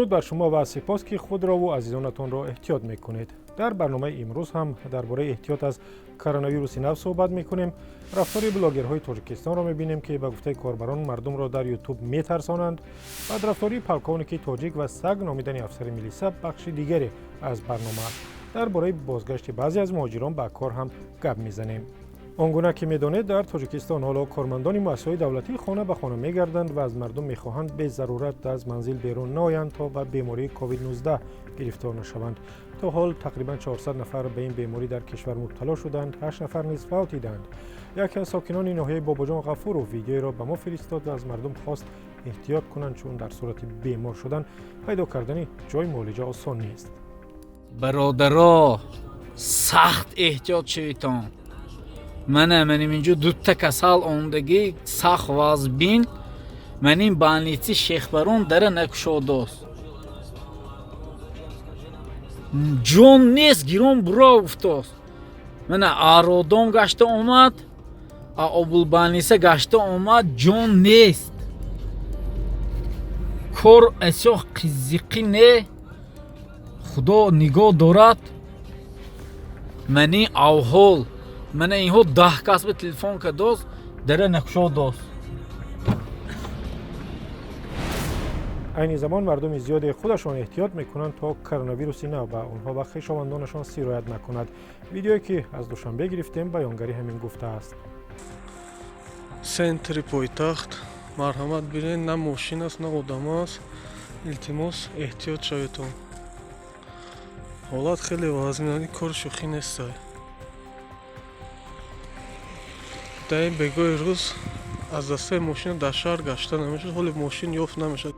درود بر شما و سپاس که خود را و عزیزانتان را احتیاط میکنید. در برنامه امروز هم درباره احتیاط از کرونا ویروس نو صحبت میکنیم. رفتار بلاگرهای تاجیکستان را میبینیم که به گفته کاربران مردم را در یوتیوب میترسانند. بعد رفتاری پلکونیکی تاجیک و سگ نامیدن افسر میلیسا بخش دیگری از برنامه. درباره بازگشت بعضی از مهاجران به کار هم گپ میزنیم. آنگونه که میدانید در تاجیکستان حالا کارمندان مؤسسات دولتی خانه به خانه میگردند و از مردم میخواهند به ضرورت از منزل بیرون نیایند تا به بیماری کووید 19 گرفتار نشوند. تا حال تقریبا 400 نفر به این بیماری در کشور مبتلا شدند، 8 نفر نیز فوت دیدند. یکی از ساکنان ناحیه باباجان غفور و ویدیویی را به ما فرستاد و از مردم خواست احتیاط کنند چون در صورت بیمار شدن پیدا کردن جای معالجه آسان نیست. برادرها سخت احتیاط شویتان. من اینجا دو تا کسال اومدگی سخت واز بین من این بانیتی شیخ برون در نکشود است. جون نیست گیرون برا افتاد. من آرودم گشته اومد آبول بانیسه گشته اومد جون نیست. کار اسیو قیزیقی نه خدا نگاه دارد. منی اوهول من اینها 10 کس به تلفن که دوست در نقشه دوست. این زمان مردم زیاد خودشان احتیاط میکنند تا کرونا ویروس نو به آنها و خویشاوندانشان سرایت نکند. ویدیویی که از دوشنبه گرفتیم بیانگری همین گفته است. سنتری پایتخت مرحمت بیرین، نه ماشین است نه آدم است. التماس احتیاط شویتون. حالت خیلی وضعی کار شوخی نیست. در این بگاه روز از دسته ماشین در شهر گشته نمیشد، حالی ماشین یافت نمیشد.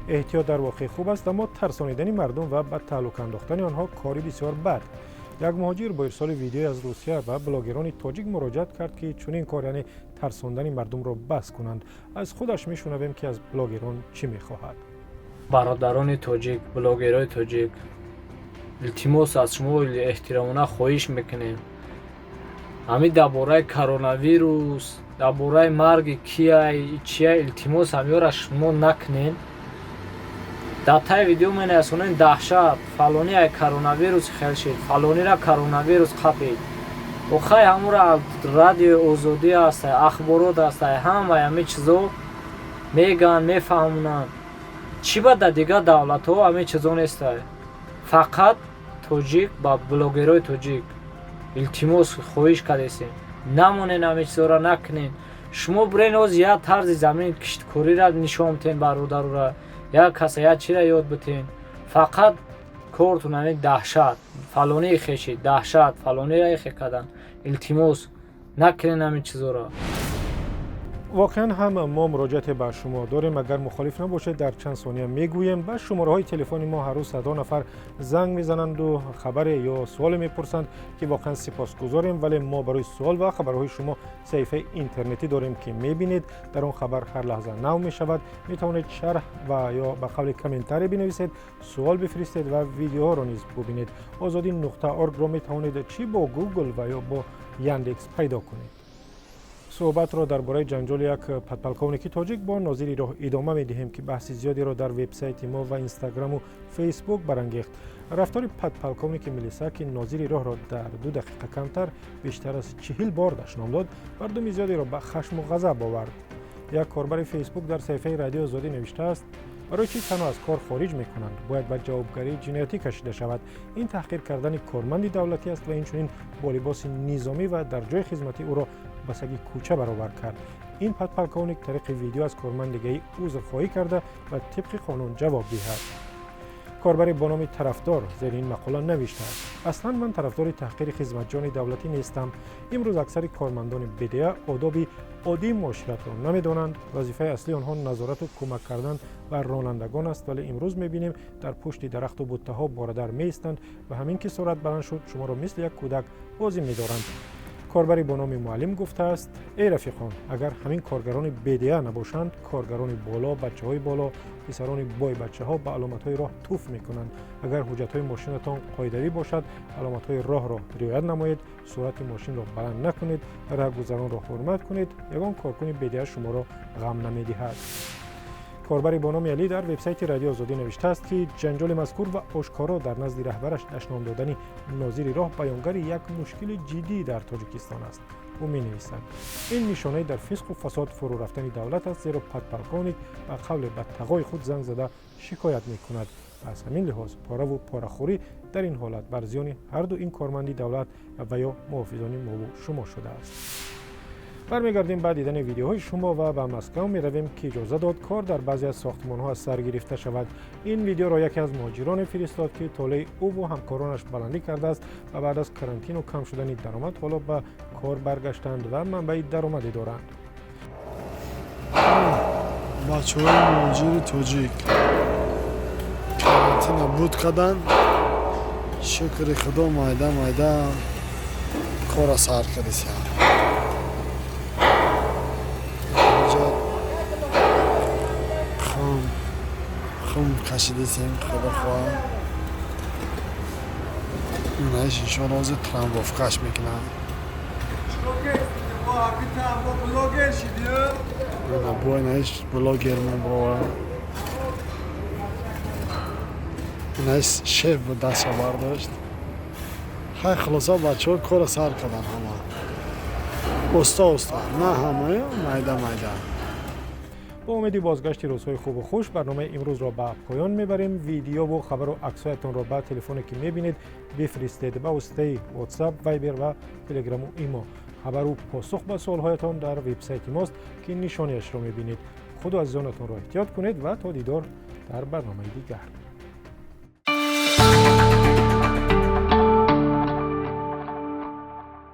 احتیاط در واقع خوب است، اما ترسانیدن مردم و به تعلق انداختن آنها کاری بسیار بد. یک مهاجر با ارسال ویدیو از روسیه و بلاگران تاجیک مراجعت کرد که چنین کار یعنی ترساندن مردم را بس کنند. از خودش میشنویم که از بلاگران چی میخواهد. برادران تاجیک، بلاگرای تاجیک، التماس از شما احترامانه خواهش میکنیم. همین درباره کرونا ویروس، درباره مرگ چیه التماس همیاره شما نکنین. در تای ویدیو من اسونین دهشت فلانی ای کرونا ویروس خیلی شد، فلانی را کرونا ویروس خپید. و خیلی همون رادیو آزادی است، اخبارات است، همه چیزا میگن میفهمونن. چی باید دیگه دولت ها همه چیزا نیست. فقط تاجیک با بلاگرای تاجیک التماس خواهش کردیم نمونین همه چیزا را نکنین. شما برین از یک طرز زمین کشتکاری را نشان بدین برادر را، یا کسی یا چی را یاد بدین. فقط کارتون همین دهشت فلانی خیشید، دهشت فلانی را خیلی کردن. التماس نکنین همین چیزا را. واقعا هم ما مراجعت به شما داریم. اگر مخالف نباشید در چند ثانیه میگوییم. به شماره های تلفن ما هر روز 100 نفر زنگ میزنند و خبر یا سوال میپرسند که واقعا سپاسگزاریم، ولی ما برای سوال و خبرهای شما صفحه اینترنتی داریم که میبینید. در اون خبر هر لحظه نو میشود. میتوانید شرح و یا به قبل کامنتاری بنویسید، سوال بفرستید و ویدیوها را نیز ببینید. azadi.org را میتوانید چی با گوگل و یا با یاندکس پیدا کنید. صحبت را درباره جنجال یک پلکونیکی تاجیک با ناظر ایران ادامه می‌دهیم که بحث زیادی را در وبسایت ما و اینستاگرام و فیسبوک برانگیخت. رفتار پلکونیک میلیسا که ناظر ایران را در 2 دقیقه کمتر بیشتر از 40 بار دشنام داد، مردم زیادی را به خشم و غضب آورد. یک کاربر فیسبوک در صفحه رادیو آزادی نوشته است: برای چی تنها از کار خارج میکنند؟ باید به جوابگری جنایتی کشیده شود. این تحقیر کردن کارمند دولتی است و اینچنین با لباس نظامی و در جای خدمتی او را به سگ کوچه برابر کرد. این پلکونیک طریق ویدیو از کارمندگی عذرخواهی کرده و طبق قانون جواب دهد. کاربر با نام طرفدار زیر این مقاله نوشته است: اصلا من طرفدار تحقیر خدمتجان دولتی نیستم. امروز اکثر کارمندان بدیه آداب عادی معاشرت را نمیدانند. وظیفه اصلی آنها نظارت و کمک کردن بر رانندگان است، ولی امروز میبینیم در پشت درخت و بوته ها باردر میستند و همین که سرعت بلند شد شما را مثل یک کودک بازی میدارند. کاربری با نام معلم گفته است: ای رفیقان، اگر همین کارگران بدیه نباشند، کارگران بالا، بچه های بالا، پسران بای بچه ها به علامت های راه توف میکنند. اگر حجت های ماشینتان قاعدوی باشد، علامت های راه را رعایت نمایید، سرعت ماشین را بلند نکنید، راهگذران را حرمت کنید، یگان کارکن بدیه شما را غم نمیدهد. کاربری با نام علی در وبسایت رادیو آزادی نوشته است که جنجال مذکور و آشکارا در نزد رهبرش دشنام دادن ناظر راه بیانگر یک مشکل جدی در تاجیکستان است. او می نویسد این نشانه در فسق و فساد فرو رفتن دولت است، زیرا پادپالکونیک با قول بدتقای خود زنگ زده شکایت می کند. از همین لحاظ پاره و پاره‌خوری در این حالت بر زیان هر دو این کارمندی دولت و یا محافظان ما و شما شده است. برمیگردیم بعد دیدن ویدیوهای شما و به مسکو می رویم که اجازه داد کار در بعضی از ساختمان ها از سر گرفته شود. این ویدیو را یکی از مهاجران فرستاد که طالع او و همکارانش بلندی کرده است و بعد از کرانتین و کم شدن درآمد حالا به کار برگشتند و منبع درآمدی دارند. بچه‌های مهاجر تاجیک کرانتین بود کردن، شکر خدا مایده کار سر کردیم. خم کشیدیم خدا خواه اینایش ایشان روز ترامبافکش میکنن. با اینایش بلاگر من برای اینایش شیف بود دست برداشت. خیلی خلاصا بچه ها کار سر کردن همه استا نه همه مایده. با امید بازگشت روزهای خوب و خوش برنامه امروز را به پایان میبریم. ویدیو و خبر و عکسایتان را به تلفنی که میبینید بفرستید به واسطه واتساپ، وایبر و تلگرام و ایما. خبر و پاسخ به سوالهایتان در وبسایت ماست که نشانیش را میبینید. خود و عزیزانتان را احتیاط کنید و تا دیدار در برنامه دیگر.